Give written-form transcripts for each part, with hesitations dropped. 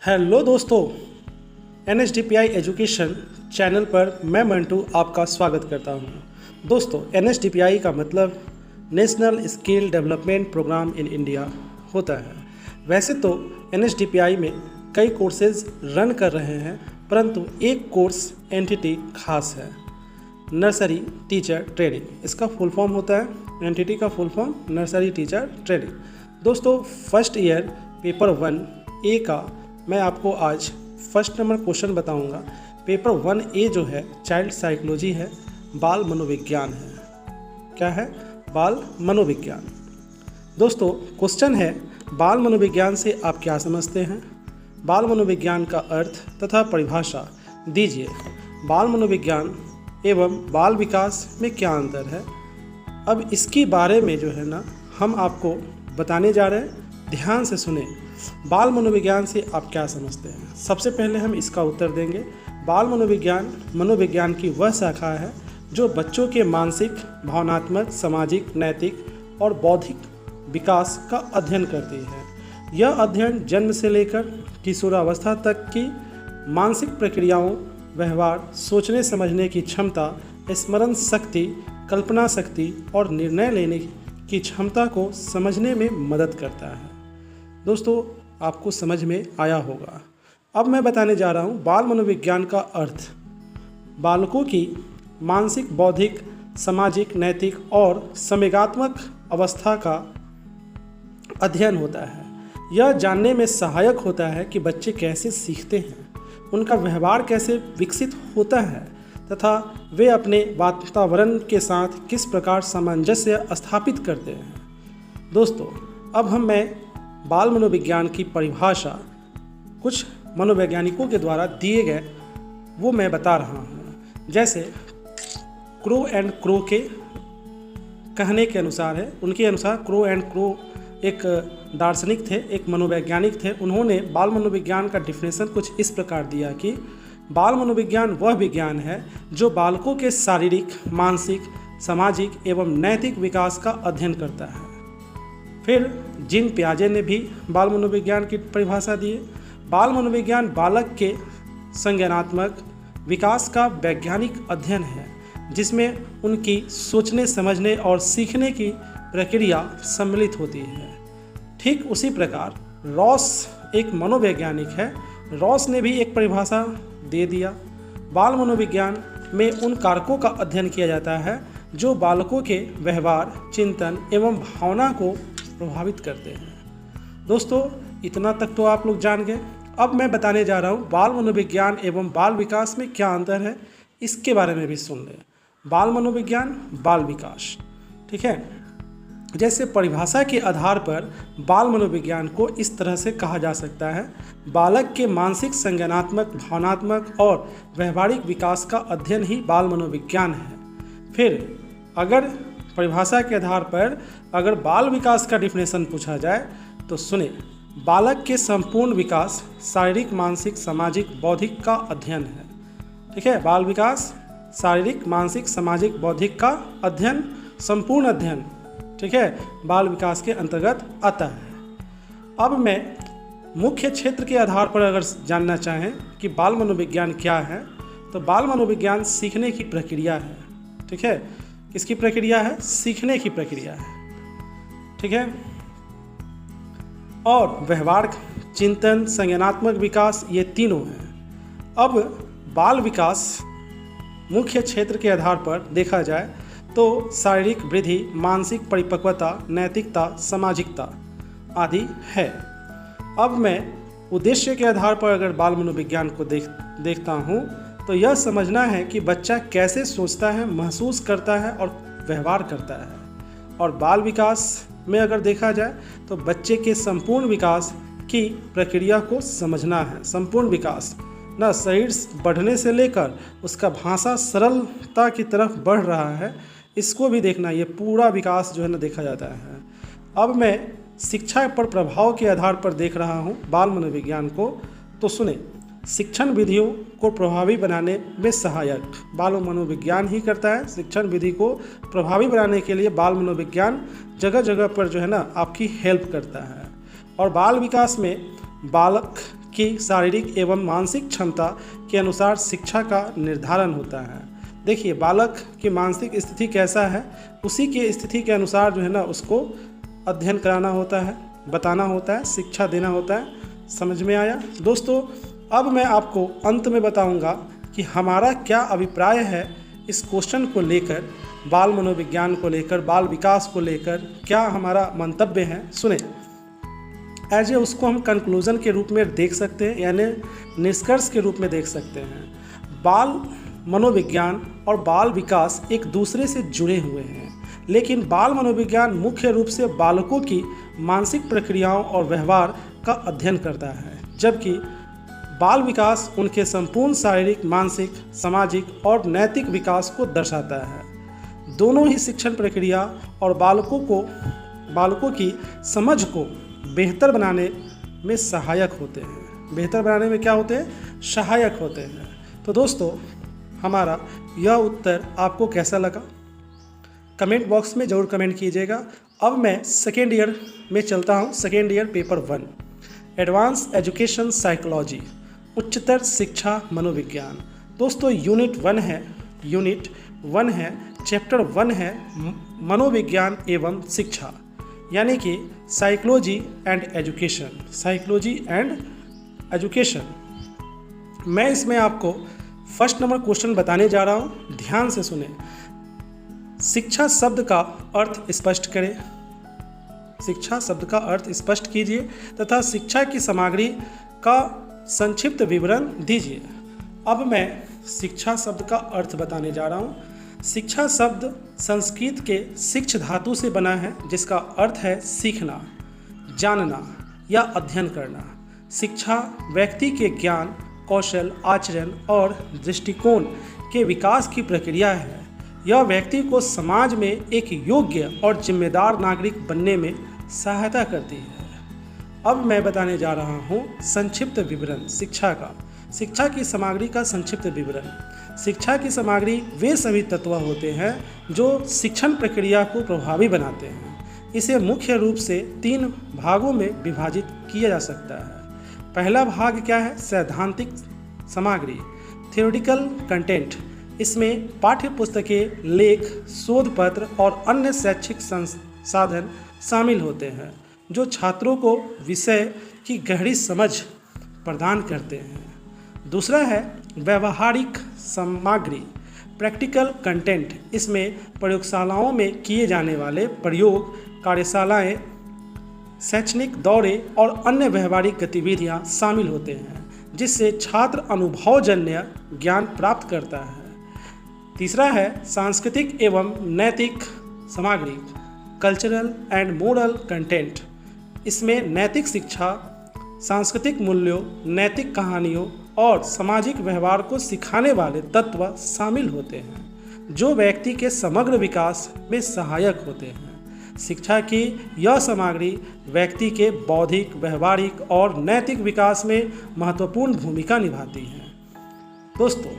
Hello दोस्तों, NSDPI education channel पर मैं मंटू आपका स्वागत करता हूं। दोस्तों, NSDPI का मतलब national skill development program in India होता है। वैसे तो NSDPI में कई कोर्सेज रन कर रहे हैं, परंतु एक कोर्स एंटिटी खास है, नर्सरी टीचर ट्रेनिंग। इसका फुल फॉर्म होता है, एंटिटी का full form nursery teacher training. दोस्तों, फर्स्ट ईयर पेपर 1A का मैं आपको आज फर्स्ट नंबर क्वेश्चन बताऊंगा। पेपर 1A जो है चाइल्ड साइकोलॉजी है, बाल मनोविज्ञान है। क्या है? बाल मनोविज्ञान। दोस्तों, क्वेश्चन है, बाल मनोविज्ञान से आप क्या समझते हैं? बाल मनोविज्ञान का अर्थ तथा परिभाषा दीजिए। बाल मनोविज्ञान एवं बाल विकास में क्या अंतर है? अब इसके बारे में जो है ना हम आपको बताने जा रहे हैं, ध्यान से सुने। बाल मनोविज्ञान से आप क्या समझते हैं? सबसे पहले हम इसका उत्तर देंगे। बाल मनोविज्ञान की वह शाखा है जो बच्चों के मानसिक, भावनात्मक, सामाजिक, नैतिक और बौद्धिक विकास का अध्ययन करती है। यह अध्ययन जन्म से लेकर किशोरावस्था तक की मानसिक प्रक्रियाओं, व्यवहार, सोचने समझने की क्षमता, स्मरण शक्ति, कल्पना शक्ति और निर्णय लेने की क्षमता को समझने में मदद करता है। दोस्तों, आपको समझ में आया होगा। अब मैं बताने जा रहा हूँ बाल मनोविज्ञान का अर्थ। बालकों की मानसिक, बौद्धिक, सामाजिक, नैतिक और संवेगात्मक अवस्था का अध्ययन होता है। यह जानने में सहायक होता है कि बच्चे कैसे सीखते हैं, उनका व्यवहार कैसे विकसित होता है तथा वे अपने वातावरण के साथ किस प्रकार सामंजस्य स्थापित करते हैं। दोस्तों, अब मैं बाल मनोविज्ञान की परिभाषा कुछ मनोवैज्ञानिकों के द्वारा दिए गए वो मैं बता रहा हूँ। जैसे क्रो एंड क्रो के कहने के अनुसार है, उनके अनुसार क्रो एंड क्रो एक दार्शनिक थे, एक मनोवैज्ञानिक थे। उन्होंने बाल मनोविज्ञान का डिफिनेशन कुछ इस प्रकार दिया कि बाल मनोविज्ञान वह विज्ञान है जो बालकों के शारीरिक, मानसिक, सामाजिक एवं नैतिक विकास का अध्ययन करता है। फिर जीन पियाजे ने भी बाल मनोविज्ञान की परिभाषा दी। बाल मनोविज्ञान बालक के संज्ञानात्मक विकास का वैज्ञानिक अध्ययन है जिसमें उनकी सोचने, समझने और सीखने की प्रक्रिया सम्मिलित होती है। ठीक उसी प्रकार रॉस एक मनोवैज्ञानिक है। रॉस ने भी एक परिभाषा दे दिया। बाल मनोविज्ञान में उन कारकों का अध्ययन किया जाता है जो बालकों के व्यवहार, चिंतन एवं भावना को प्रभावित करते हैं। दोस्तों, इतना तक तो आप लोग जान गए। अब मैं बताने जा रहा हूँ बाल मनोविज्ञान एवं बाल विकास में क्या अंतर है, इसके बारे में भी सुन लें। बाल मनोविज्ञान, बाल विकास, ठीक है। जैसे परिभाषा के आधार पर बाल मनोविज्ञान को इस तरह से कहा जा सकता है, बालक के मानसिक, संज्ञानात्मक, भावनात्मक और व्यवहारिक विकास का अध्ययन ही बाल मनोविज्ञान है। फिर अगर परिभाषा के आधार पर अगर बाल विकास का डिफिनेशन पूछा जाए तो सुने, बालक के संपूर्ण विकास शारीरिक, मानसिक, सामाजिक, बौद्धिक का अध्ययन है। ठीक है, बाल विकास शारीरिक, मानसिक, सामाजिक, बौद्धिक का अध्ययन, संपूर्ण अध्ययन, ठीक है, बाल विकास के अंतर्गत आता है। अब मैं मुख्य क्षेत्र के आधार पर अगर जानना चाहें कि बाल मनोविज्ञान क्या है, तो बाल मनोविज्ञान सीखने की प्रक्रिया है। ठीक है, किसकी प्रक्रिया है? सीखने की प्रक्रिया है। ठीक है, और व्यवहार, चिंतन, संज्ञानात्मक विकास, ये तीनों हैं। अब बाल विकास मुख्य क्षेत्र के आधार पर देखा जाए तो शारीरिक वृद्धि, मानसिक परिपक्वता, नैतिकता, सामाजिकता आदि है। अब मैं उद्देश्य के आधार पर अगर बाल मनोविज्ञान को देखता हूँ तो यह समझना है कि बच्चा कैसे सोचता है, महसूस करता है और व्यवहार करता है। और बाल विकास में अगर देखा जाए तो बच्चे के संपूर्ण विकास की प्रक्रिया को समझना है। संपूर्ण विकास ना, शरीर बढ़ने से लेकर उसका भाषा सरलता की तरफ बढ़ रहा है, इसको भी देखना। ये पूरा विकास जो है ना देखा जाता है। अब मैं शिक्षा पर प्रभाव के आधार पर देख रहा हूँ बाल मनोविज्ञान को, तो सुने, शिक्षण विधियों को प्रभावी बनाने में सहायक बाल मनोविज्ञान ही करता है। शिक्षण विधि को प्रभावी बनाने के लिए बाल मनोविज्ञान जगह जगह पर जो है ना आपकी हेल्प करता है। और बाल विकास में बालक की शारीरिक एवं मानसिक क्षमता के अनुसार शिक्षा का निर्धारण होता है। देखिए, बालक की मानसिक स्थिति कैसा है, उसी की स्थिति के अनुसार जो है ना उसको अध्ययन कराना होता है, बताना होता है, शिक्षा देना होता है। समझ में आया दोस्तों? अब मैं आपको अंत में बताऊंगा कि हमारा क्या अभिप्राय है इस क्वेश्चन को लेकर, बाल मनोविज्ञान को लेकर, बाल विकास को लेकर क्या हमारा मंतव्य है। सुने, एज ए उसको हम कंक्लूजन के रूप में देख सकते हैं, यानी निष्कर्ष के रूप में देख सकते हैं। बाल मनोविज्ञान और बाल विकास एक दूसरे से जुड़े हुए हैं, लेकिन बाल मनोविज्ञान मुख्य रूप से बालकों की मानसिक प्रक्रियाओं और व्यवहार का अध्ययन करता है, जबकि बाल विकास उनके संपूर्ण शारीरिक, मानसिक, सामाजिक और नैतिक विकास को दर्शाता है। दोनों ही शिक्षण प्रक्रिया और बालकों की समझ को बेहतर बनाने में सहायक होते हैं। बेहतर बनाने में क्या होते हैं? सहायक होते हैं। तो दोस्तों, हमारा यह उत्तर आपको कैसा लगा कमेंट बॉक्स में ज़रूर कमेंट कीजिएगा। अब मैं सेकेंड ईयर में चलता हूँ। Second year paper 1, advance education psychology, उच्चतर शिक्षा मनोविज्ञान। दोस्तों, यूनिट 1 है, चैप्टर 1 है मनोविज्ञान एवं शिक्षा, यानी कि साइकोलॉजी एंड एजुकेशन। मैं इसमें आपको फर्स्ट नंबर क्वेश्चन बताने जा रहा हूँ, ध्यान से सुने। शिक्षा शब्द का अर्थ स्पष्ट करें। शिक्षा शब्द का अर्थ स्पष्ट कीजिए तथा शिक्षा की सामग्री का संक्षिप्त विवरण दीजिए। अब मैं शिक्षा शब्द का अर्थ बताने जा रहा हूँ। शिक्षा शब्द संस्कृत के शिक्ष धातु से बना है, जिसका अर्थ है सीखना, जानना या अध्ययन करना। शिक्षा व्यक्ति के ज्ञान, कौशल, आचरण और दृष्टिकोण के विकास की प्रक्रिया है। यह व्यक्ति को समाज में एक योग्य और जिम्मेदार नागरिक बनने में सहायता करती है। अब मैं बताने जा रहा हूँ संक्षिप्त विवरण शिक्षा का। शिक्षा की सामग्री का संक्षिप्त विवरण। शिक्षा की सामग्री वे सभी तत्व होते हैं जो शिक्षण प्रक्रिया को प्रभावी बनाते हैं। इसे मुख्य रूप से 3 भागों में विभाजित किया जा सकता है। पहला भाग क्या है? सैद्धांतिक सामग्री, थ्योरेटिकल कंटेंट। इसमें पाठ्य पुस्तकें, लेख, शोध पत्र और अन्य शैक्षिक संसाधन शामिल होते हैं जो छात्रों को विषय की गहरी समझ प्रदान करते हैं। दूसरा है व्यावहारिक सामग्री, प्रैक्टिकल कंटेंट। इसमें प्रयोगशालाओं में किए जाने वाले प्रयोग, कार्यशालाएं, शैक्षणिक दौरे और अन्य व्यावहारिक गतिविधियां शामिल होते हैं, जिससे छात्र अनुभवजन्य ज्ञान प्राप्त करता है। तीसरा है सांस्कृतिक एवं नैतिक सामग्री, कल्चरल एंड मोरल कंटेंट। इसमें नैतिक शिक्षा, सांस्कृतिक मूल्यों, नैतिक कहानियों और सामाजिक व्यवहार को सिखाने वाले तत्व शामिल होते हैं, जो व्यक्ति के समग्र विकास में सहायक होते हैं। शिक्षा की यह सामग्री व्यक्ति के बौद्धिक, व्यवहारिक और नैतिक विकास में महत्वपूर्ण भूमिका निभाती है। दोस्तों,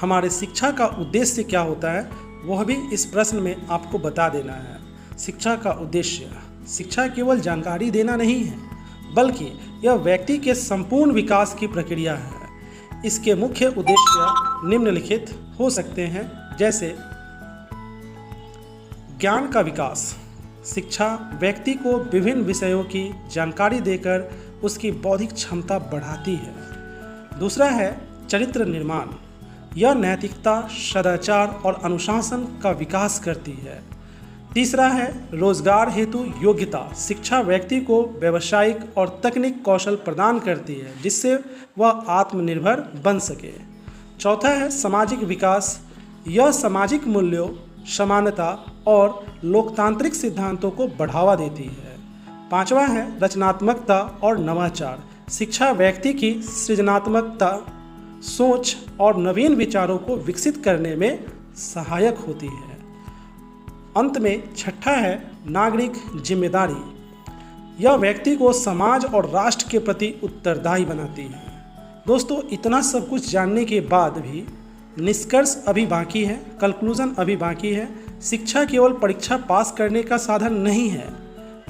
हमारे शिक्षा का उद्देश्य क्या होता है, वह भी इस प्रश्न में आपको बता देना है। शिक्षा का उद्देश्य, शिक्षा केवल जानकारी देना नहीं है, बल्कि यह व्यक्ति के संपूर्ण विकास की प्रक्रिया है। इसके मुख्य उद्देश्य निम्नलिखित हो सकते हैं, जैसे ज्ञान का विकास। शिक्षा व्यक्ति को विभिन्न विषयों की जानकारी देकर उसकी बौद्धिक क्षमता बढ़ाती है। दूसरा है चरित्र निर्माण। यह नैतिकता, सदाचार और अनुशासन का विकास करती है। तीसरा है रोजगार हेतु योग्यता। शिक्षा व्यक्ति को व्यावसायिक और तकनीक कौशल प्रदान करती है, जिससे वह आत्मनिर्भर बन सके। चौथा है सामाजिक विकास। यह सामाजिक मूल्यों, समानता और लोकतांत्रिक सिद्धांतों को बढ़ावा देती है। पांचवा है रचनात्मकता और नवाचार। शिक्षा व्यक्ति की सृजनात्मकता, सोच और नवीन विचारों को विकसित करने में सहायक होती है। अंत में छठा है नागरिक जिम्मेदारी। यह व्यक्ति को समाज और राष्ट्र के प्रति उत्तरदायी बनाती है। दोस्तों, इतना सब कुछ जानने के बाद भी निष्कर्ष अभी बाकी है, कंक्लूजन अभी बाकी है। शिक्षा केवल परीक्षा पास करने का साधन नहीं है,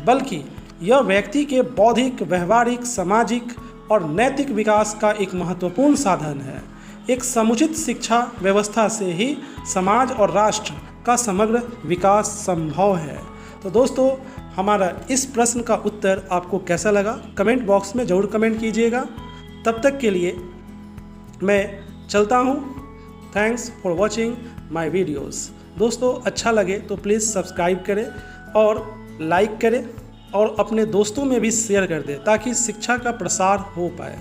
बल्कि यह व्यक्ति के बौद्धिक, व्यवहारिक, सामाजिक और नैतिक विकास का एक महत्वपूर्ण साधन है। एक समुचित शिक्षा व्यवस्था से ही समाज और राष्ट्र का समग्र विकास संभव है। तो दोस्तों, हमारा इस प्रश्न का उत्तर आपको कैसा लगा कमेंट बॉक्स में ज़रूर कमेंट कीजिएगा। तब तक के लिए मैं चलता हूँ। Thanks for watching my videos. दोस्तों, अच्छा लगे तो प्लीज़ सब्सक्राइब करें और लाइक करें और अपने दोस्तों में भी शेयर कर दें ताकि शिक्षा का प्रसार हो पाए।